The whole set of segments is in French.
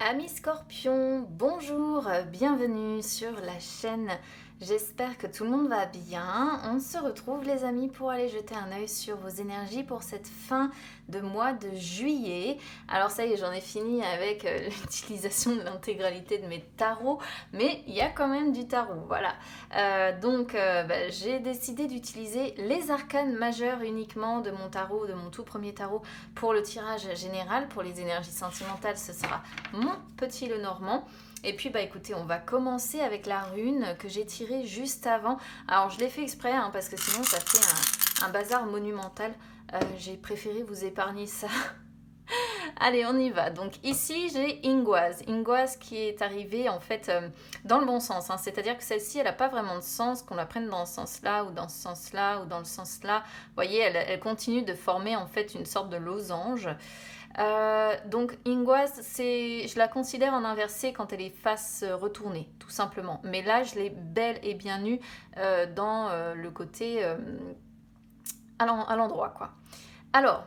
Amis Scorpions, bonjour, bienvenue sur la chaîne. J'espère que tout le monde va bien. On se retrouve les amis pour aller jeter un œil sur vos énergies pour cette fin de mois de juillet. Alors ça y est, j'en ai fini avec l'utilisation de l'intégralité de mes tarots, mais il y a quand même du tarot, voilà. J'ai décidé d'utiliser les arcanes majeures uniquement de mon tarot, de mon tout premier tarot pour le tirage général. Pour les énergies sentimentales, ce sera mon petit Lenormand. Et puis écoutez, on va commencer avec la rune que j'ai tirée juste avant. Alors je l'ai fait exprès parce que sinon ça fait un bazar monumental. J'ai préféré vous épargner ça. Allez, on y va. Donc ici j'ai Ingoise. Ingoise qui est arrivée en fait dans le bon sens. C'est-à-dire que celle-ci, elle n'a pas vraiment de sens qu'on la prenne dans ce sens-là ou dans ce sens-là ou dans le sens-là. Vous voyez, elle continue de former en fait une sorte de losange. Donc Ingoise, je la considère en inversé quand elle est face retournée, tout simplement. Mais là, je l'ai bel et bien eue dans le côté à l'endroit, quoi. Alors,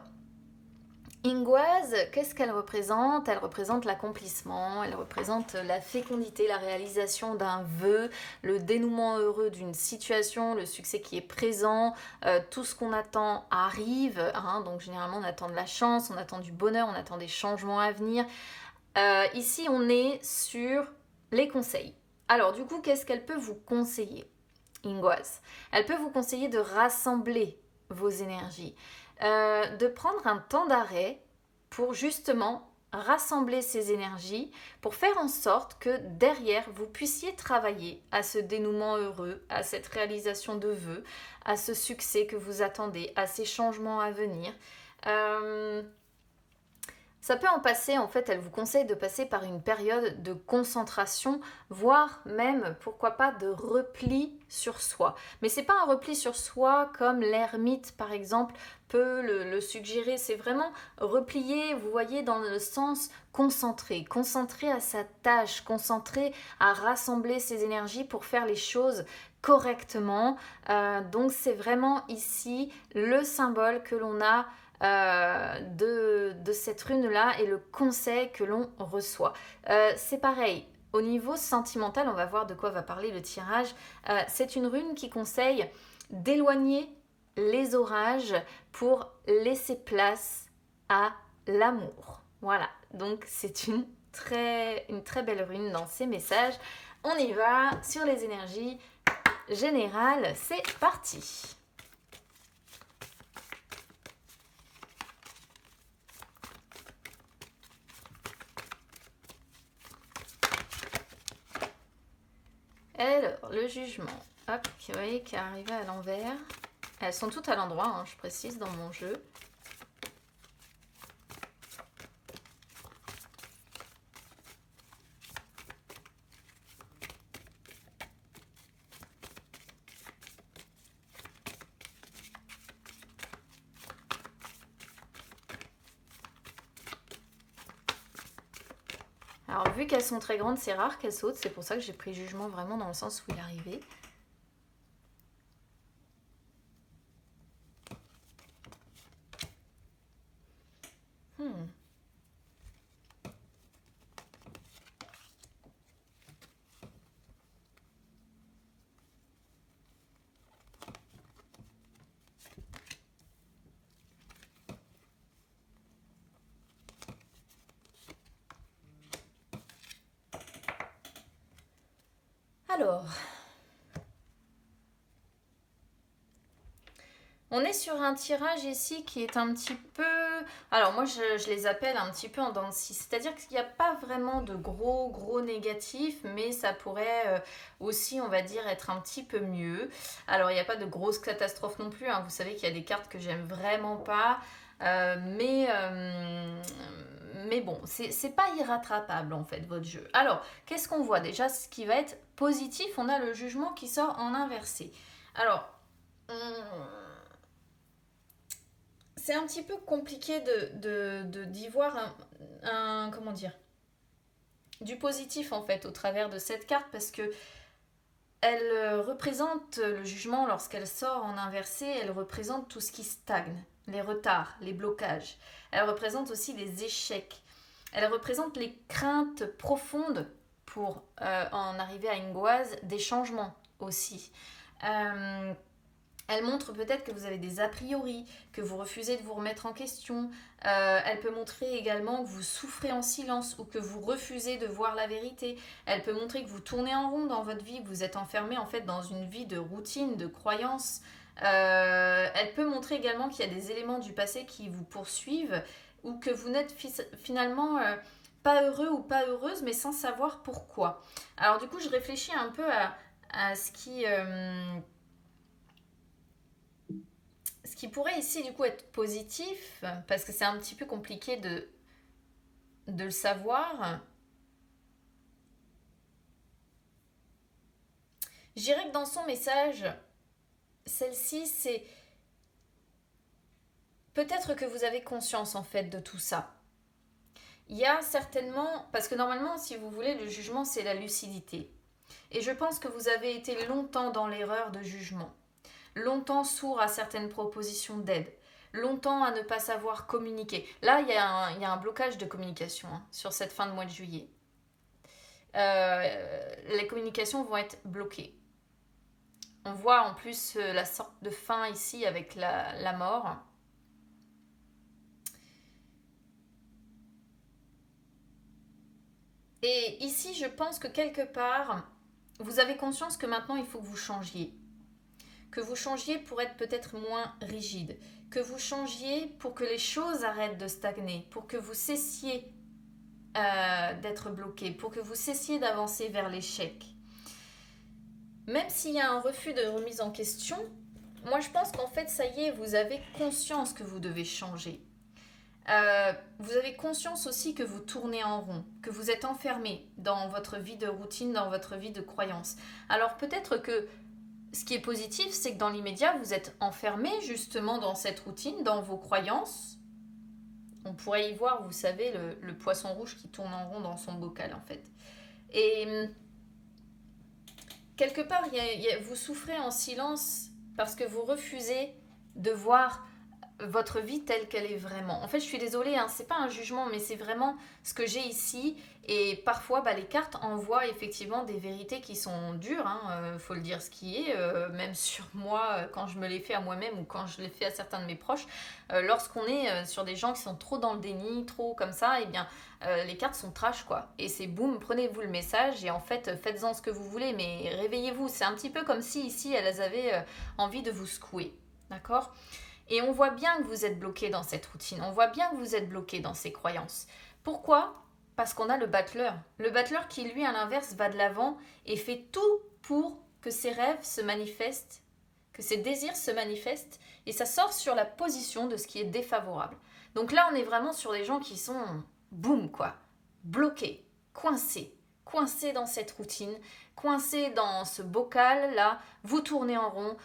Ingoise, qu'est-ce qu'elle représente? Elle représente l'accomplissement, elle représente la fécondité, la réalisation d'un vœu, le dénouement heureux d'une situation, le succès qui est présent, tout ce qu'on attend arrive, donc généralement on attend de la chance, on attend du bonheur, on attend des changements à venir. Ici on est sur les conseils. Alors du coup, qu'est-ce qu'elle peut vous conseiller, Ingoise? Elle peut vous conseiller de rassembler vos énergies. De prendre un temps d'arrêt pour justement rassembler ces énergies, pour faire en sorte que derrière, vous puissiez travailler à ce dénouement heureux, à cette réalisation de vœux, à ce succès que vous attendez, à ces changements à venir. Ça peut en passer, en fait, elle vous conseille de passer par une période de concentration, voire même, pourquoi pas, de repli sur soi. Mais c'est pas un repli sur soi comme l'ermite, par exemple, peut le suggérer. C'est vraiment replier, vous voyez, dans le sens concentré. Concentré à sa tâche, concentré à rassembler ses énergies pour faire les choses correctement. Donc c'est vraiment ici le symbole que l'on a de cette rune-là et le conseil que l'on reçoit. C'est pareil, au niveau sentimental, on va voir de quoi va parler le tirage. C'est une rune qui conseille d'éloigner les orages pour laisser place à l'amour. Voilà, donc c'est une très belle rune dans ces messages. On y va sur les énergies générales, c'est parti. Alors, le jugement, hop, vous voyez qui est arrivé à l'envers. Elles sont toutes à l'endroit, je précise, dans mon jeu. Alors, vu qu'elles sont très grandes, c'est rare qu'elles sautent. C'est pour ça que j'ai pris jugement vraiment dans le sens où il est arrivé. Alors, on est sur un tirage ici qui est un petit peu... Alors moi je les appelle un petit peu en dents de scie. C'est-à-dire qu'il n'y a pas vraiment de gros négatifs, mais ça pourrait aussi, on va dire, être un petit peu mieux. Alors il n'y a pas de grosses catastrophes non plus. Vous savez qu'il y a des cartes que j'aime vraiment pas. Mais bon, c'est pas irrattrapable en fait votre jeu. Alors, qu'est-ce qu'on voit déjà? Ce qui va être positif, on a le jugement qui sort en inversé. Alors, c'est un petit peu compliqué d'y voir comment dire, du positif en fait au travers de cette carte parce que elle représente le jugement lorsqu'elle sort en inversé, elle représente tout ce qui stagne, les retards, les blocages. Elle représente aussi les échecs. Elle représente les craintes profondes pour en arriver à une goise, des changements aussi. Euh, Elle montre peut-être que vous avez des a priori, que vous refusez de vous remettre en question. Elle peut montrer également que vous souffrez en silence ou que vous refusez de voir la vérité. Elle peut montrer que vous tournez en rond dans votre vie, que vous êtes enfermé en fait dans une vie de routine, de croyance. Elle peut montrer également qu'il y a des éléments du passé qui vous poursuivent ou que vous n'êtes finalement pas heureux ou pas heureuse, mais sans savoir pourquoi. Alors du coup, je réfléchis un peu à ce qui pourrait ici du coup être positif, parce que c'est un petit peu compliqué de le savoir. Je dirais que dans son message, celle-ci, c'est peut-être que vous avez conscience en fait de tout ça. Il y a certainement, parce que normalement, si vous voulez, le jugement, c'est la lucidité. Et je pense que vous avez été longtemps dans l'erreur de jugement, longtemps sourd à certaines propositions d'aide, longtemps à ne pas savoir communiquer. Là, il y a un blocage de communication sur cette fin de mois de juillet. Les communications vont être bloquées. On voit en plus la sorte de fin ici avec la mort. Et ici, je pense que quelque part, vous avez conscience que maintenant, il faut que vous changiez. Que vous changiez pour être peut-être moins rigide. Que vous changiez pour que les choses arrêtent de stagner. Pour que vous cessiez d'être bloqué. Pour que vous cessiez d'avancer vers l'échec. Même s'il y a un refus de remise en question, moi je pense qu'en fait, ça y est, vous avez conscience que vous devez changer. Vous avez conscience aussi que vous tournez en rond, que vous êtes enfermé dans votre vie de routine, dans votre vie de croyance. Alors peut-être que ce qui est positif, c'est que dans l'immédiat, vous êtes enfermé justement dans cette routine, dans vos croyances. On pourrait y voir, vous savez, le poisson rouge qui tourne en rond dans son bocal en fait. Et quelque part, vous souffrez en silence parce que vous refusez de voir votre vie telle qu'elle est vraiment. En fait, je suis désolée, c'est pas un jugement, mais c'est vraiment ce que j'ai ici. Et parfois, les cartes envoient effectivement des vérités qui sont dures, faut le dire ce qui est, même sur moi, quand je me les fais à moi-même ou quand je les fais à certains de mes proches. Lorsqu'on est sur des gens qui sont trop dans le déni, trop comme ça, eh bien, les cartes sont trash, quoi. Et c'est boum, prenez-vous le message et en fait, faites-en ce que vous voulez, mais réveillez-vous. C'est un petit peu comme si ici, elles avaient envie de vous secouer, d'accord ? Et on voit bien que vous êtes bloqué dans cette routine. On voit bien que vous êtes bloqué dans ces croyances. Pourquoi ? Parce qu'on a le battleur. Le battleur qui, lui, à l'inverse, va de l'avant et fait tout pour que ses rêves se manifestent, que ses désirs se manifestent. Et ça sort sur la position de ce qui est défavorable. Donc là, on est vraiment sur des gens qui sont, boum, quoi, bloqués, coincés. Coincés dans cette routine, coincés dans ce bocal-là. Vous tournez en rond.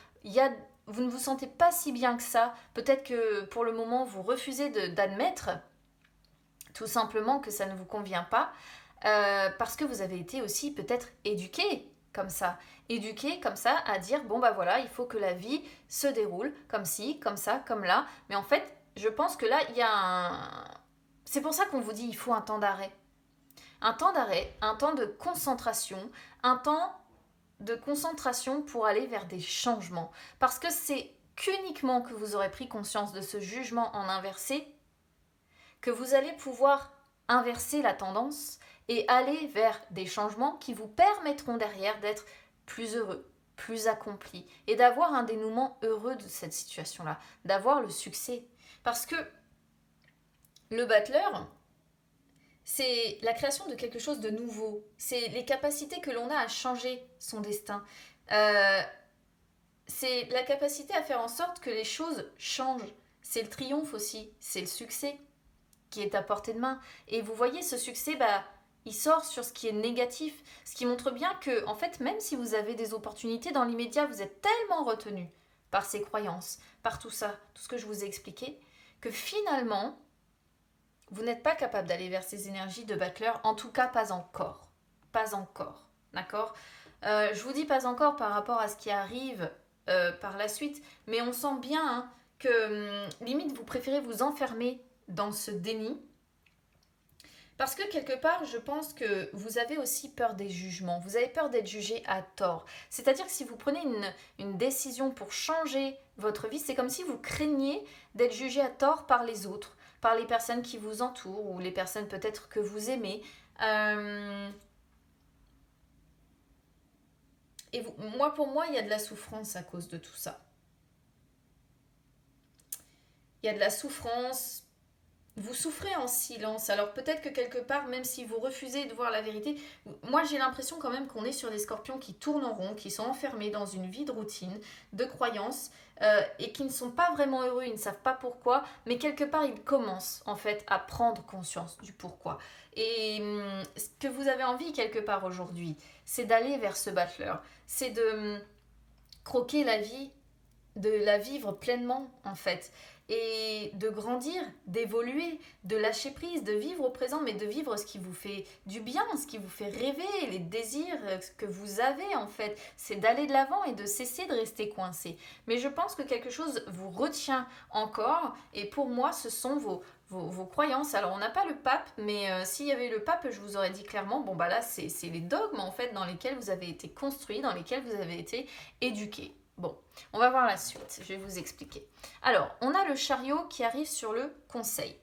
Vous ne vous sentez pas si bien que ça. Peut-être que pour le moment, vous refusez d'admettre tout simplement que ça ne vous convient pas parce que vous avez été aussi peut-être éduqué comme ça. Éduqué comme ça à dire, bon voilà, il faut que la vie se déroule comme ci, comme ça, comme là. Mais en fait, je pense que là, il y a un... C'est pour ça qu'on vous dit, il faut un temps d'arrêt. Un temps d'arrêt, un temps de concentration, un temps de concentration pour aller vers des changements. Parce que c'est qu'uniquement que vous aurez pris conscience de ce jugement en inversé que vous allez pouvoir inverser la tendance et aller vers des changements qui vous permettront derrière d'être plus heureux, plus accompli et d'avoir un dénouement heureux de cette situation-là, d'avoir le succès. Parce que le battleur, c'est la création de quelque chose de nouveau. C'est les capacités que l'on a à changer son destin. C'est la capacité à faire en sorte que les choses changent. C'est le triomphe aussi, c'est le succès qui est à portée de main. Et vous voyez, ce succès, il sort sur ce qui est négatif. Ce qui montre bien que, en fait, même si vous avez des opportunités dans l'immédiat, vous êtes tellement retenu par ces croyances, par tout ça, tout ce que je vous ai expliqué, que finalement, vous n'êtes pas capable d'aller vers ces énergies de battleur, en tout cas pas encore. Pas encore, d'accord ? Je vous dis pas encore par rapport à ce qui arrive par la suite, mais on sent bien que limite vous préférez vous enfermer dans ce déni Parce que quelque part, je pense que vous avez aussi peur des jugements. Vous avez peur d'être jugé à tort. C'est-à-dire que si vous prenez une décision pour changer votre vie, c'est comme si vous craigniez d'être jugé à tort par les autres, par les personnes qui vous entourent ou les personnes peut-être que vous aimez. Euh, moi, pour moi, il y a de la souffrance à cause de tout ça. Il y a de la souffrance. Vous souffrez en silence. Alors peut-être que quelque part, même si vous refusez de voir la vérité, moi j'ai l'impression quand même qu'on est sur des scorpions qui tournent en rond, qui sont enfermés dans une vie de routine, de croyances, et qui ne sont pas vraiment heureux, ils ne savent pas pourquoi, mais quelque part ils commencent en fait à prendre conscience du pourquoi. Et ce que vous avez envie quelque part aujourd'hui, c'est d'aller vers ce battleur, c'est de croquer la vie, de la vivre pleinement en fait et de grandir, d'évoluer, de lâcher prise, de vivre au présent, mais de vivre ce qui vous fait du bien, ce qui vous fait rêver, les désirs que vous avez en fait. C'est d'aller de l'avant et de cesser de rester coincé. Mais je pense que quelque chose vous retient encore et pour moi ce sont vos croyances. Alors on n'a pas le pape, mais s'il y avait eu le pape, je vous aurais dit clairement, bon bah là c'est les dogmes en fait dans lesquels vous avez été construits, dans lesquels vous avez été éduqués. Bon, on va voir la suite, je vais vous expliquer. Alors, on a le chariot qui arrive sur le conseil.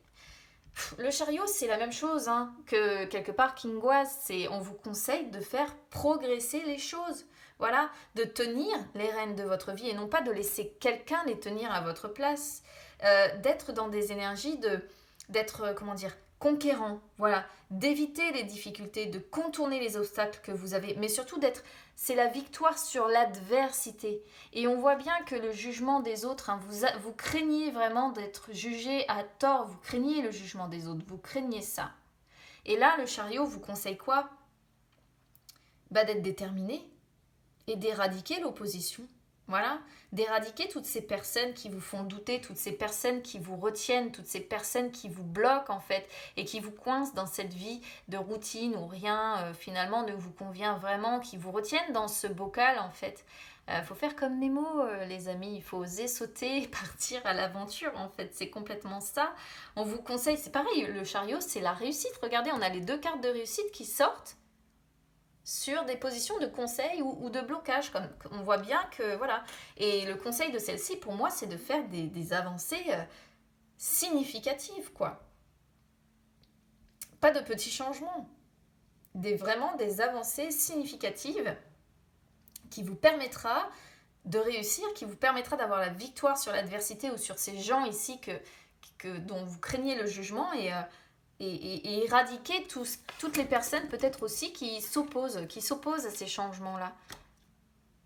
Le chariot, c'est la même chose que quelque part Kingoise, c'est on vous conseille de faire progresser les choses. Voilà, de tenir les rênes de votre vie et non pas de laisser quelqu'un les tenir à votre place. D'être dans des énergies d'être, comment dire, conquérant, voilà, d'éviter les difficultés, de contourner les obstacles que vous avez, mais surtout c'est la victoire sur l'adversité. Et on voit bien que le jugement des autres, vous craignez vraiment d'être jugé à tort, vous craignez le jugement des autres, vous craignez ça. Et là, le chariot vous conseille quoi? D'être déterminé et d'éradiquer l'opposition. Voilà, d'éradiquer toutes ces personnes qui vous font douter, toutes ces personnes qui vous retiennent, toutes ces personnes qui vous bloquent en fait et qui vous coincent dans cette vie de routine où rien finalement ne vous convient vraiment, qui vous retiennent dans ce bocal en fait. Faut faire comme Nemo les amis, il faut oser sauter et partir à l'aventure en fait, c'est complètement ça. On vous conseille, c'est pareil, le chariot c'est la réussite, regardez on a les deux cartes de réussite qui sortent sur des positions de conseil ou de blocage. Comme on voit bien que voilà. Et le conseil de celle-ci, pour moi, c'est de faire des avancées significatives, quoi. Pas de petits changements. Vraiment des avancées significatives qui vous permettra de réussir, qui vous permettra d'avoir la victoire sur l'adversité ou sur ces gens ici dont vous craignez le jugement et éradiquer toutes les personnes peut-être aussi qui s'opposent à ces changements-là.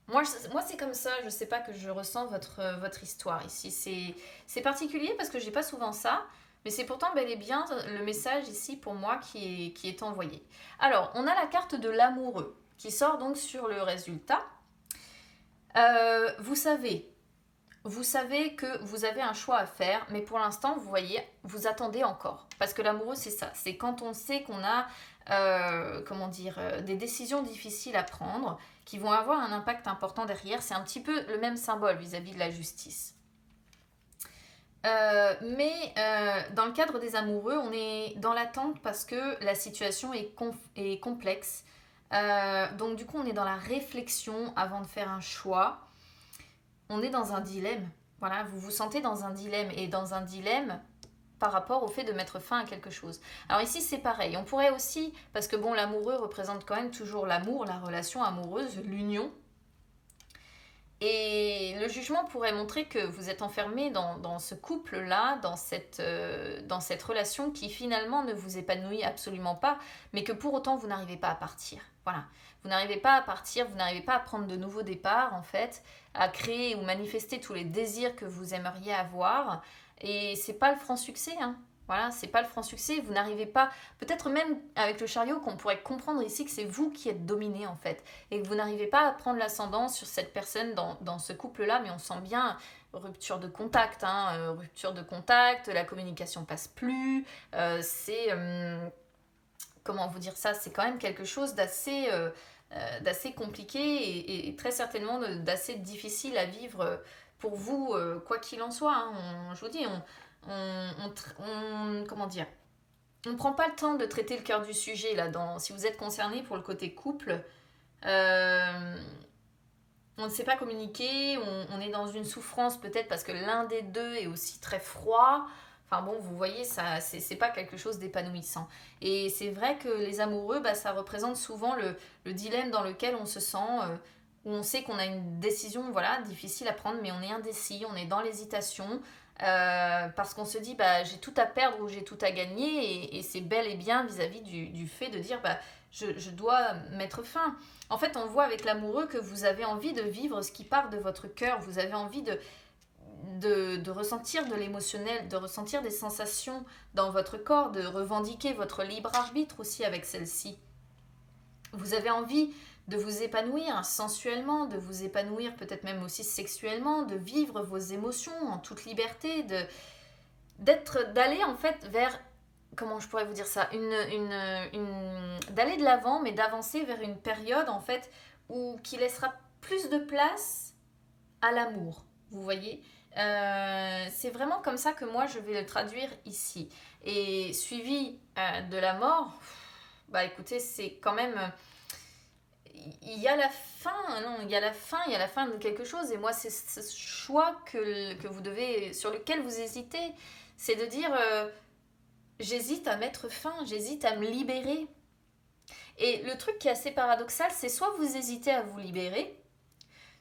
Moi c'est comme ça, je sais pas que je ressens votre histoire ici. C'est particulier parce que j'ai pas souvent ça, mais c'est pourtant bel et bien le message ici pour moi qui est envoyé. Alors, on a la carte de l'amoureux qui sort donc sur le résultat. Vous savez que vous avez un choix à faire, mais pour l'instant, vous voyez, vous attendez encore. Parce que l'amoureux, c'est ça. C'est quand on sait qu'on a, des décisions difficiles à prendre, qui vont avoir un impact important derrière. C'est un petit peu le même symbole vis-à-vis de la justice. Mais dans le cadre des amoureux, on est dans l'attente parce que la situation est complexe. Donc du coup, on est dans la réflexion avant de faire un choix. On est dans un dilemme. Voilà, vous vous sentez dans un dilemme et dans un dilemme par rapport au fait de mettre fin à quelque chose. Alors ici, c'est pareil. On pourrait aussi, parce que bon, l'amoureux représente quand même toujours l'amour, la relation amoureuse, l'union. Et le jugement pourrait montrer que vous êtes enfermé dans ce couple-là, dans cette relation qui finalement ne vous épanouit absolument pas, mais que pour autant vous n'arrivez pas à partir. Voilà. Vous n'arrivez pas à partir, vous n'arrivez pas à prendre de nouveaux départs en fait, à créer ou manifester tous les désirs que vous aimeriez avoir. Et c'est pas le franc succès, hein. Voilà, c'est pas le franc succès, vous n'arrivez pas, peut-être même avec le chariot qu'on pourrait comprendre ici que c'est vous qui êtes dominé en fait, et que vous n'arrivez pas à prendre l'ascendant sur cette personne dans ce couple-là, mais on sent bien rupture de contact, rupture de contact, la communication passe plus, comment vous dire ça, c'est quand même quelque chose d'assez compliqué et très certainement d'assez difficile à vivre pour vous, quoi qu'il en soit, hein. Je vous dis, comment dire, on ne prend pas le temps de traiter le cœur du sujet, là, si vous êtes concerné pour le côté couple. Euh, on ne sait pas communiquer, on est dans une souffrance peut-être parce que l'un des deux est aussi très froid. Enfin bon, vous voyez, ça, c'est pas quelque chose d'épanouissant. Et c'est vrai que les amoureux, bah, ça représente souvent le dilemme dans lequel on se sent, où on sait qu'on a une décision, voilà, difficile à prendre, mais on est indécis, on est dans l'hésitation, parce qu'on se dit, bah, j'ai tout à perdre ou j'ai tout à gagner, et c'est bel et bien vis-à-vis du fait de dire, bah, je dois mettre fin. En fait, on voit avec l'amoureux que vous avez envie de vivre ce qui part de votre cœur, vous avez envie de ressentir de l'émotionnel, de ressentir des sensations dans votre corps, de revendiquer votre libre arbitre aussi avec celle-ci. Vous avez envie de vous épanouir sensuellement, de vous épanouir peut-être même aussi sexuellement, de vivre vos émotions en toute liberté, d'aller en fait vers, comment je pourrais vous dire ça, d'aller de l'avant, mais d'avancer vers une période en fait qui laissera plus de place à l'amour, vous voyez. C'est vraiment comme ça que moi je vais le traduire ici. Et suivi de la mort, bah écoutez, c'est quand même, il y a la fin, non, il y a la fin, il y a la fin de quelque chose. Et moi, c'est ce choix que vous devez, sur lequel vous hésitez, c'est de dire, j'hésite à mettre fin, j'hésite à me libérer. Et le truc qui est assez paradoxal, c'est soit vous hésitez à vous libérer,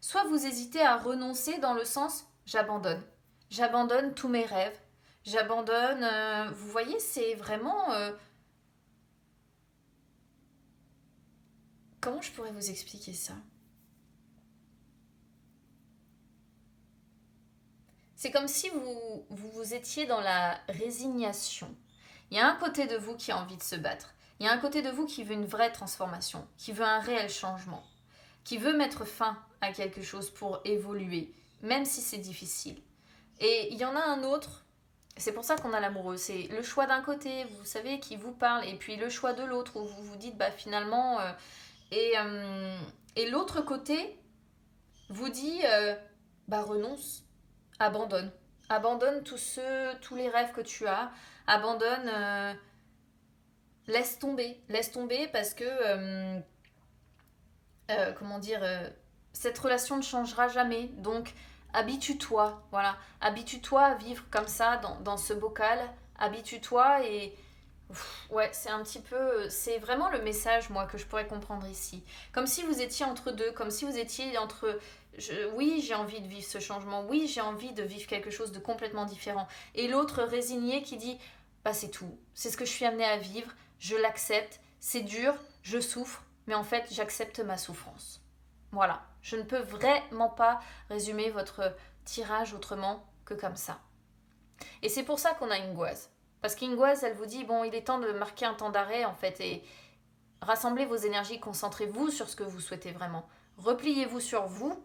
soit vous hésitez à renoncer dans le sens j'abandonne. J'abandonne tous mes rêves. J'abandonne. Vous voyez, c'est vraiment. Comment je pourrais vous expliquer ça? C'est comme si vous étiez dans la résignation. Il y a un côté de vous qui a envie de se battre. Il y a un côté de vous qui veut une vraie transformation, qui veut un réel changement, qui veut mettre fin à quelque chose pour évoluer, même si c'est difficile. Et il y en a un autre, c'est pour ça qu'on a l'amoureux, c'est le choix d'un côté, vous savez, qui vous parle, et puis le choix de l'autre, où vous vous dites, bah finalement, et, euh, et l'autre côté vous dit, bah renonce, abandonne. Abandonne tous les rêves que tu as, abandonne, laisse tomber parce que, comment dire, cette relation ne changera jamais. Donc, habitue-toi, voilà. Habitue-toi à vivre comme ça, dans ce bocal. Habitue-toi et... Ouais, c'est un petit peu... C'est vraiment le message, moi, que je pourrais comprendre ici. Comme si vous étiez entre deux, comme si vous étiez entre... oui, j'ai envie de vivre ce changement. Oui, j'ai envie de vivre quelque chose de complètement différent. Et l'autre résigné qui dit, bah c'est tout. C'est ce que je suis amenée à vivre. Je l'accepte. C'est dur, je souffre. Mais en fait, j'accepte ma souffrance. Voilà. Je ne peux vraiment pas résumer votre tirage autrement que comme ça. Et c'est pour ça qu'on a une Ingoise. Parce qu'Ingoise, elle vous dit, bon, il est temps de marquer un temps d'arrêt, en fait, et rassemblez vos énergies, concentrez-vous sur ce que vous souhaitez vraiment. Repliez-vous sur vous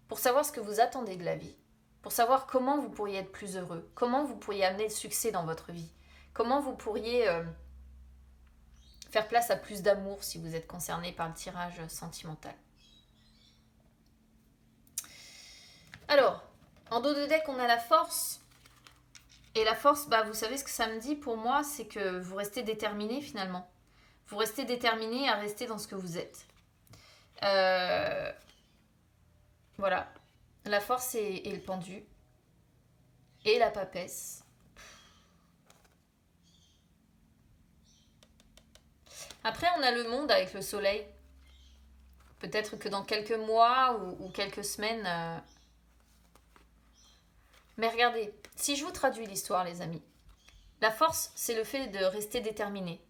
pour savoir ce que vous attendez de la vie. Pour savoir comment vous pourriez être plus heureux. Comment vous pourriez amener le succès dans votre vie. Comment vous pourriez faire place à plus d'amour si vous êtes concerné par le tirage sentimental. Alors, en dos de deck, on a la force. Et la force, bah, vous savez ce que ça me dit pour moi, c'est que vous restez déterminé finalement. Vous restez déterminé à rester dans ce que vous êtes. Voilà. La force et le pendu. Et la papesse. Après, on a le monde avec le soleil. Peut-être que dans quelques mois ou quelques semaines... Mais regardez, si je vous traduis l'histoire, les amis, la force, c'est le fait de rester déterminé.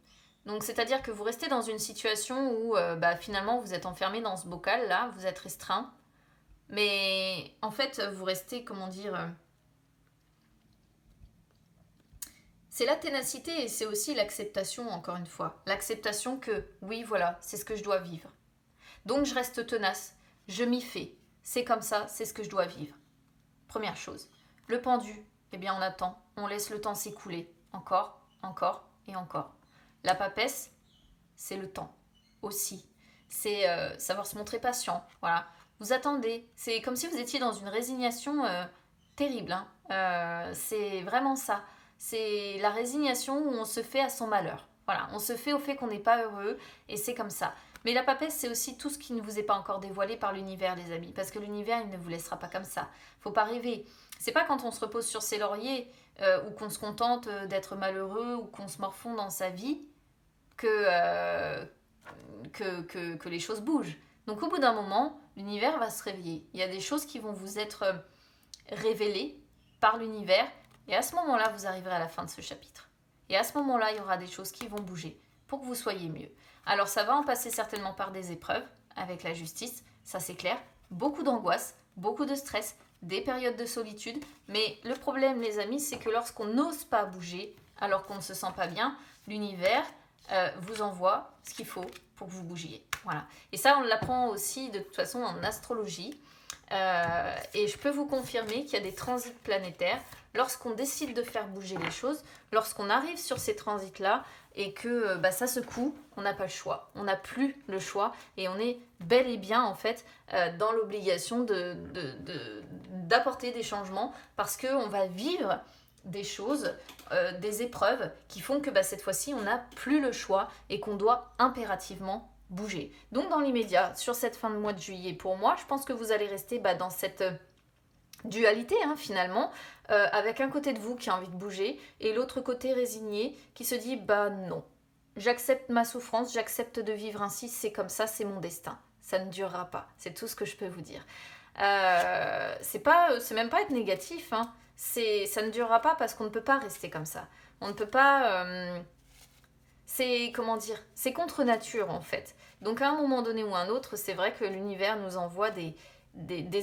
Donc, c'est-à-dire que vous restez dans une situation où, bah, finalement, vous êtes enfermé dans ce bocal-là, vous êtes restreint. Mais, en fait, vous restez, comment dire... c'est la ténacité et c'est aussi l'acceptation, encore une fois. L'acceptation que, oui, voilà, c'est ce que je dois vivre. Donc, je reste tenace, je m'y fais. C'est comme ça, c'est ce que je dois vivre. Première chose. Le pendu, eh bien on attend, on laisse le temps s'écouler. Encore, encore et encore. La papesse, c'est le temps aussi. C'est savoir se montrer patient. Voilà. Vous attendez. C'est comme si vous étiez dans une résignation terrible. Hein. C'est vraiment ça. C'est la résignation où on se fait à son malheur. Voilà, on se fait au fait qu'on n'est pas heureux et c'est comme ça. Mais la papesse, c'est aussi tout ce qui ne vous est pas encore dévoilé par l'univers, les amis. Parce que l'univers, il ne vous laissera pas comme ça. Faut pas rêver. C'est pas quand on se repose sur ses lauriers ou qu'on se contente d'être malheureux ou qu'on se morfond dans sa vie que les choses bougent. Donc au bout d'un moment, l'univers va se réveiller. Il y a des choses qui vont vous être révélées par l'univers. Et à ce moment-là, vous arriverez à la fin de ce chapitre. Et à ce moment-là, il y aura des choses qui vont bouger pour que vous soyez mieux. Alors ça va en passer certainement par des épreuves avec la justice, ça c'est clair. Beaucoup d'angoisse, beaucoup de stress, des périodes de solitude. Mais le problème, les amis, c'est que lorsqu'on n'ose pas bouger, alors qu'on ne se sent pas bien, l'univers vous envoie ce qu'il faut pour que vous bougiez. Voilà. Et ça, on l'apprend aussi de toute façon en astrologie. Et je peux vous confirmer qu'il y a des transits planétaires. Lorsqu'on décide de faire bouger les choses, lorsqu'on arrive sur ces transits-là et que ça secoue, on n'a pas le choix. On n'a plus le choix et on est bel et bien en fait dans l'obligation d'apporter des changements parce qu'on va vivre des choses, des épreuves qui font que cette fois-ci, on n'a plus le choix et qu'on doit impérativement bouger. Donc dans l'immédiat, sur cette fin de mois de juillet, pour moi, je pense que vous allez rester dans cette dualité finalement, avec un côté de vous qui a envie de bouger et l'autre côté résigné qui se dit non, j'accepte ma souffrance, j'accepte de vivre ainsi, c'est comme ça, c'est mon destin, ça ne durera pas, c'est tout ce que je peux vous dire. C'est même pas être négatif, ça ne durera pas parce qu'on ne peut pas rester comme ça, on ne peut pas... c'est contre nature en fait. Donc à un moment donné ou un autre, c'est vrai que l'univers nous envoie des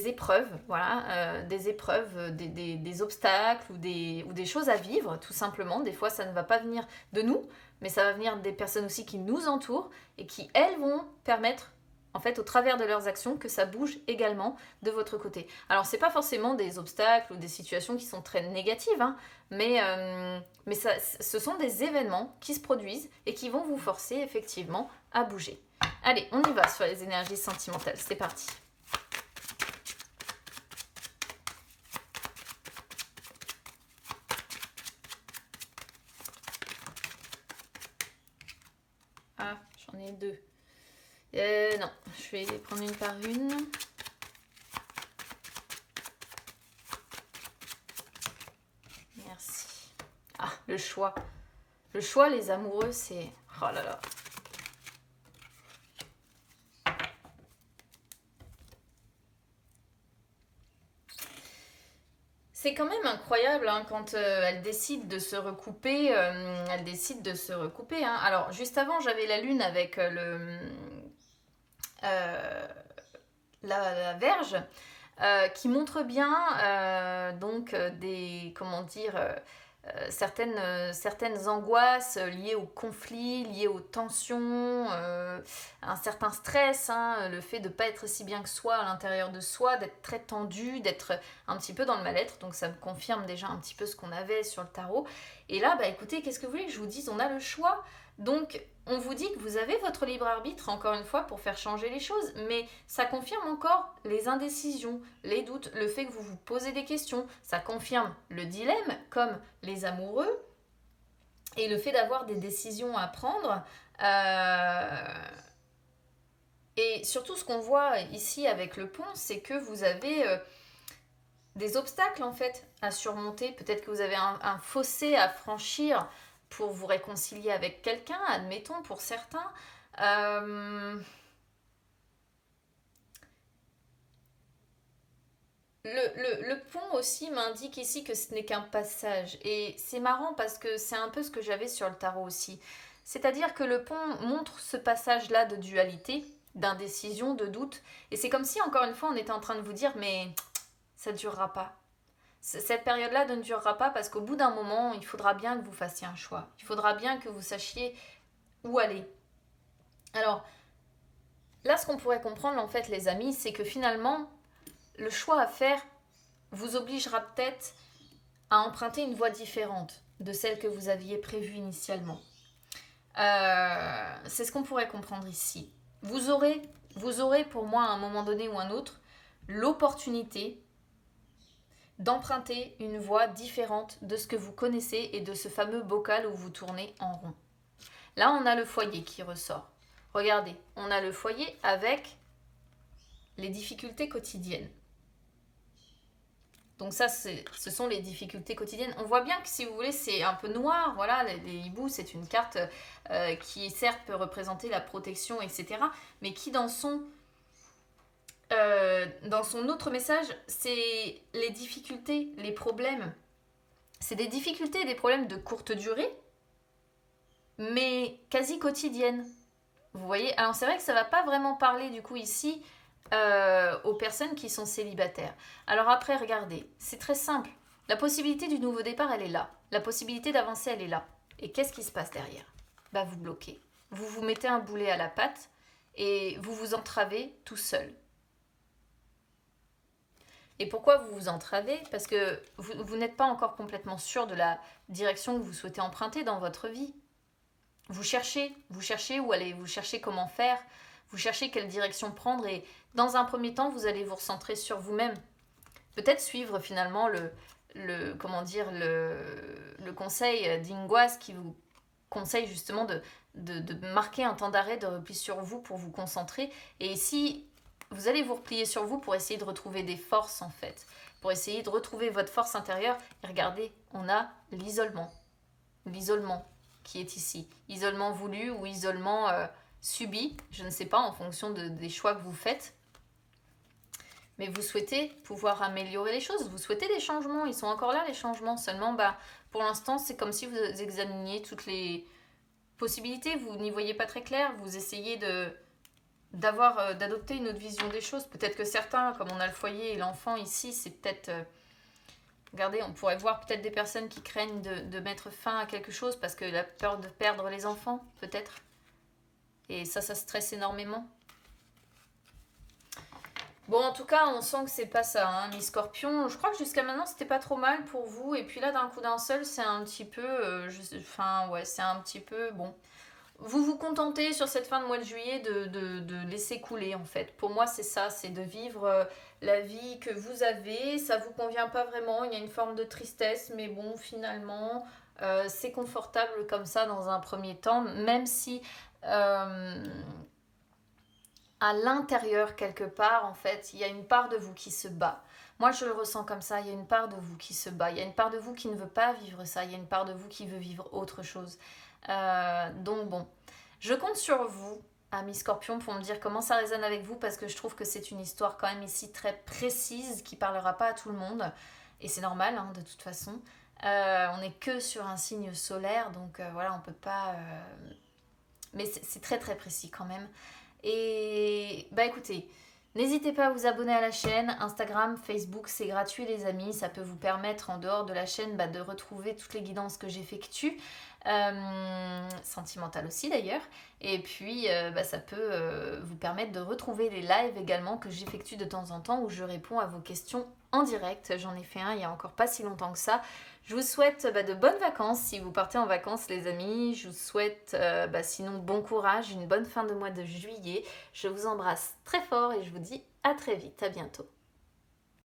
épreuves, voilà, des épreuves, des obstacles ou des choses à vivre, tout simplement. Des fois, ça ne va pas venir de nous, mais ça va venir des personnes aussi qui nous entourent et qui, elles, vont permettre, en fait, au travers de leurs actions, que ça bouge également de votre côté. Alors, c'est pas forcément des obstacles ou des situations qui sont très négatives, mais ce sont des événements qui se produisent et qui vont vous forcer effectivement à bouger. Allez, on y va sur les énergies sentimentales, c'est parti. Ah, j'en ai deux. Non, je vais les prendre une par une. Merci. Ah, le choix. Le choix, les amoureux, c'est... Oh là là. C'est quand même incroyable quand elle décide de se recouper. Alors, juste avant, j'avais la lune avec la Vierge qui montre bien certaines angoisses liées aux conflits, liées aux tensions, un certain stress, le fait de ne pas être si bien que soi à l'intérieur de soi, d'être très tendu, d'être un petit peu dans le mal-être. Donc ça me confirme déjà un petit peu ce qu'on avait sur le tarot. Et là, écoutez, qu'est-ce que vous voulez que je vous dise? On a le choix. Donc on vous dit que vous avez votre libre arbitre, encore une fois, pour faire changer les choses, mais ça confirme encore les indécisions, les doutes, le fait que vous vous posez des questions, ça confirme le dilemme, comme les amoureux, et le fait d'avoir des décisions à prendre. Et surtout, ce qu'on voit ici avec le pont, c'est que vous avez des obstacles, en fait, à surmonter. Peut-être que vous avez un fossé à franchir pour vous réconcilier avec quelqu'un, admettons, pour certains. Le pont aussi m'indique ici que ce n'est qu'un passage. Et c'est marrant parce que c'est un peu ce que j'avais sur le tarot aussi. C'est-à-dire que le pont montre ce passage-là de dualité, d'indécision, de doute. Et c'est comme si, encore une fois, on était en train de vous dire, mais ça ne durera pas. Cette période-là ne durera pas parce qu'au bout d'un moment, il faudra bien que vous fassiez un choix. Il faudra bien que vous sachiez où aller. Alors, là, ce qu'on pourrait comprendre, en fait, les amis, c'est que finalement, le choix à faire vous obligera peut-être à emprunter une voie différente de celle que vous aviez prévue initialement. C'est ce qu'on pourrait comprendre ici. Vous aurez pour moi, à un moment donné ou un autre, l'opportunité d'emprunter une voie différente de ce que vous connaissez et de ce fameux bocal où vous tournez en rond. Là, on a le foyer qui ressort. Regardez, on a le foyer avec les difficultés quotidiennes. Donc ça, ce sont les difficultés quotidiennes. On voit bien que si vous voulez, c'est un peu noir. Voilà, les hiboux, c'est une carte qui certes peut représenter la protection, etc. Mais qui dans son autre message, c'est les difficultés, les problèmes. C'est des difficultés et des problèmes de courte durée, mais quasi quotidiennes. Vous voyez? Alors c'est vrai que ça ne va pas vraiment parler du coup ici aux personnes qui sont célibataires. Alors après, regardez, c'est très simple. La possibilité du nouveau départ, elle est là. La possibilité d'avancer, elle est là. Et qu'est-ce qui se passe derrière? Bah, vous bloquez. Vous vous mettez un boulet à la patte et vous vous entravez tout seul. Et pourquoi vous vous entravez? Parce que vous n'êtes pas encore complètement sûr de la direction que vous souhaitez emprunter dans votre vie. Vous cherchez où aller, vous cherchez comment faire, vous cherchez quelle direction prendre et dans un premier temps, vous allez vous recentrer sur vous-même. Peut-être suivre finalement le conseil d'Inguas qui vous conseille justement de marquer un temps d'arrêt, de repli sur vous pour vous concentrer. Et ici, vous allez vous replier sur vous pour essayer de retrouver des forces en fait, pour essayer de retrouver votre force intérieure. Et regardez, on a l'isolement qui est ici. Isolement voulu ou isolement subi, je ne sais pas, en fonction des choix que vous faites. Mais vous souhaitez pouvoir améliorer les choses, vous souhaitez des changements, ils sont encore là les changements, seulement pour l'instant c'est comme si vous examiniez toutes les possibilités, vous n'y voyez pas très clair, vous essayez d'adopter une autre vision des choses. Peut-être que certains, comme on a le foyer et l'enfant ici, c'est peut-être... regardez, on pourrait voir peut-être des personnes qui craignent de mettre fin à quelque chose parce que la peur de perdre les enfants, peut-être. Et ça stresse énormément. Bon, en tout cas, on sent que c'est pas ça, hein, mi-scorpion. Je crois que jusqu'à maintenant, c'était pas trop mal pour vous. Et puis là, d'un coup d'un seul, c'est un petit peu... c'est un petit peu... Bon. Vous vous contentez sur cette fin de mois de juillet de laisser couler, en fait. Pour moi, c'est ça, c'est de vivre la vie que vous avez. Ça vous convient pas vraiment, il y a une forme de tristesse. Mais bon, finalement, c'est confortable comme ça dans un premier temps. Même si... à l'intérieur, quelque part, en fait, il y a une part de vous qui se bat. Moi, je le ressens comme ça, il y a une part de vous qui se bat. Il y a une part de vous qui ne veut pas vivre ça. Il y a une part de vous qui veut vivre autre chose. Donc bon, je compte sur vous, amis Scorpion, pour me dire comment ça résonne avec vous, parce que je trouve que c'est une histoire quand même ici très précise, qui parlera pas à tout le monde. Et c'est normal, hein, de toute façon. On n'est que sur un signe solaire, donc voilà, on peut pas... Mais c'est très très précis quand même. Et écoutez, n'hésitez pas à vous abonner à la chaîne, Instagram, Facebook, c'est gratuit les amis, ça peut vous permettre en dehors de la chaîne de retrouver toutes les guidances que j'effectue, sentimentales aussi d'ailleurs, et puis ça peut vous permettre de retrouver les lives également que j'effectue de temps en temps où je réponds à vos questions en direct. J'en ai fait un il y a encore pas si longtemps que ça. Je vous souhaite de bonnes vacances si vous partez en vacances les amis. Je vous souhaite sinon bon courage, une bonne fin de mois de juillet. Je vous embrasse très fort et je vous dis à très vite, à bientôt.